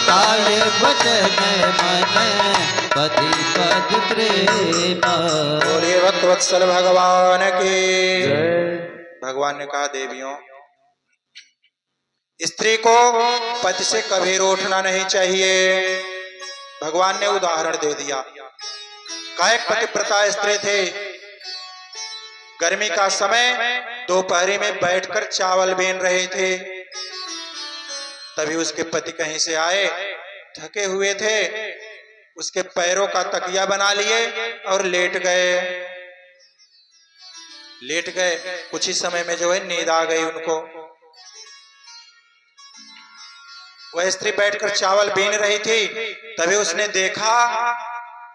ताये बचन मन पति पद प्रेम। बोलिए भक्तवत्सल भगवान की। भगवान ने कहा देवियों, स्त्री को पति से कभी रूठना नहीं चाहिए। भगवान ने उदाहरण दे दिया। का एक पतिव्रता स्त्री थी, गर्मी का समय दोपहरी में बैठकर चावल बीन रहे थे। तभी उसके पति कहीं से आए, थके हुए थे, उसके पैरों का तकिया बना लिए और लेट गए। कुछ ही समय में जो है नींद आ गई उनको। वह स्त्री बैठकर चावल बीन रही थी। तभी उसने देखा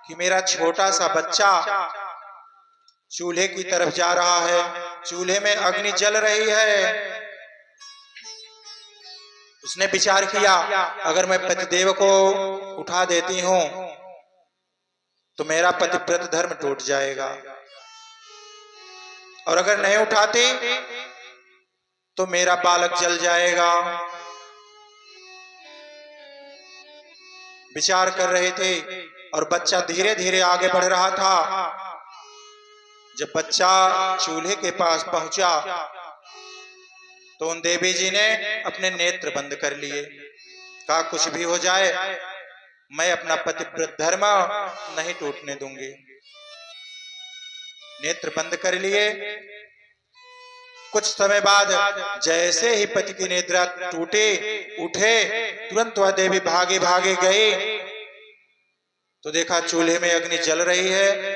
कि मेरा छोटा सा बच्चा चूल्हे की तरफ जा रहा है, चूल्हे में अग्नि जल रही है। उसने विचार किया, अगर मैं पतिदेव को उठा देती हूं तो मेरा पतिव्रत धर्म टूट जाएगा, और अगर नहीं उठाती तो मेरा बालक जल जाएगा। विचार कर रहे थे और बच्चा धीरे धीरे आगे बढ़ रहा था। जब बच्चा चूल्हे के पास पहुंचा तो उन देवी जी ने अपने नेत्र बंद कर लिए। कहा कुछ भी हो जाए, मैं अपना पतिव्रत धर्म नहीं टूटने दूंगी। नेत्र बंद कर लिए। कुछ समय बाद जैसे ही पति की निद्रा टूटे, उठे, तुरंत वह देवी भागे भागे गई तो देखा चूल्हे में अग्नि जल रही है,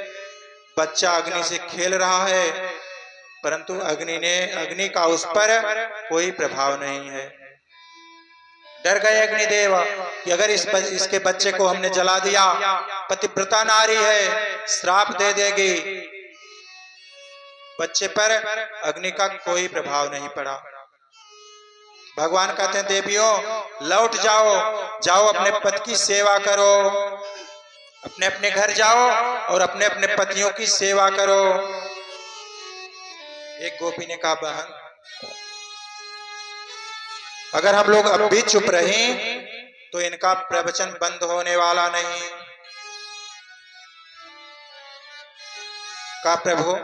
बच्चा अग्नि से खेल रहा है, परंतु अग्नि का उस पर कोई प्रभाव नहीं है। डर गए अग्निदेव कि अगर इसके बच्चे को हमने जला दिया, पतिव्रता नारी है, श्राप दे देगी। बच्चे पर अग्नि का कोई प्रभाव नहीं पड़ा। भगवान कहते हैं देवियों लौट जाओ अपने पति की सेवा करो, अपने अपने घर जाओ और अपने अपने पतियों की सेवा करो। एक गोपी ने कहा बहन, अगर हम लोग अब भी चुप रहें तो इनका प्रवचन बंद होने वाला नहीं। कहा प्रभु,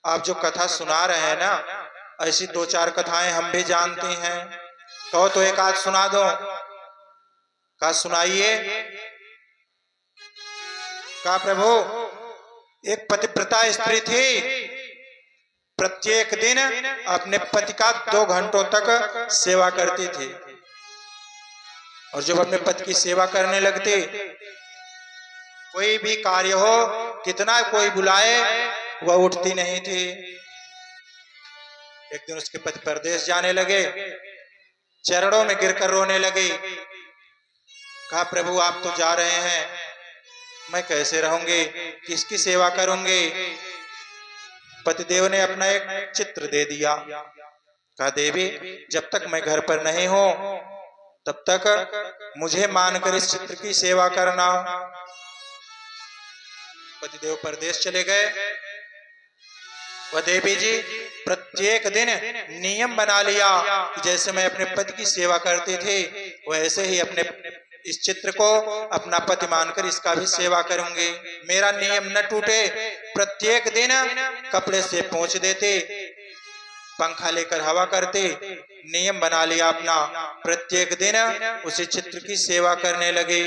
आप जो कथा सुना रहे हैं ना, ऐसी 2-4 कथाएं हम भी जानते हैं, कहो तो एक आध सुना दो। कहा सुनाइए। कहा प्रभु, एक पतिव्रता स्त्री थी, प्रत्येक दिन अपने पति का 2 घंटों तक सेवा करती थी, और जब अपने पति की सेवा करने लगती, कोई भी कार्य हो, कितना कोई बुलाए, वह उठती नहीं थी। एक दिन उसके पति परदेश जाने लगे, चरणों में गिरकर रोने लगी। कहा प्रभु आप तो जा रहे हैं, मैं कैसे रहूंगी, किसकी सेवा करूंगी। पतिदेव ने अपना एक चित्र दे दिया। कहा देवी जब तक मैं घर पर नहीं हूं तब तक मुझे मानकर इस चित्र की सेवा करना। पतिदेव परदेश चले गए। वह देवी जी प्रत्येक दिन नियम बना लिया कि जैसे मैं अपने पति की सेवा करती थी, वैसे ही अपने इस चित्र को अपना पति मानकर इसका भी सेवा करूंगी, मेरा नियम न टूटे। प्रत्येक दिन कपड़े से पोंछ देते, पंखा लेकर हवा करते, नियम बना लिया अपना। प्रत्येक दिन उसी चित्र की सेवा करने लगे।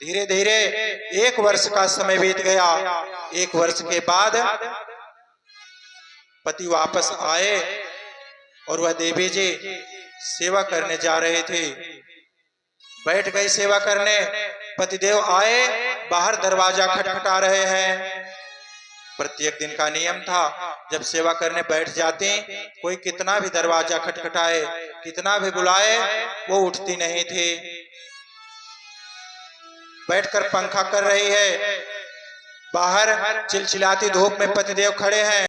धीरे धीरे 1 वर्ष का समय बीत गया। 1 वर्ष के बाद पति वापस आए और वह देवी जी सेवा करने जा रहे थे। बैठ गई सेवा करने। पतिदेव आए, बाहर दरवाजा खटखटा रहे हैं। प्रत्येक दिन का नियम था, जब सेवा करने बैठ जाते, कोई कितना भी दरवाजा खटखटाए, कितना भी बुलाए, वो उठती नहीं थी। बैठकर पंखा कर रही है। बाहर चिलचिलाती धूप में पतिदेव खड़े हैं।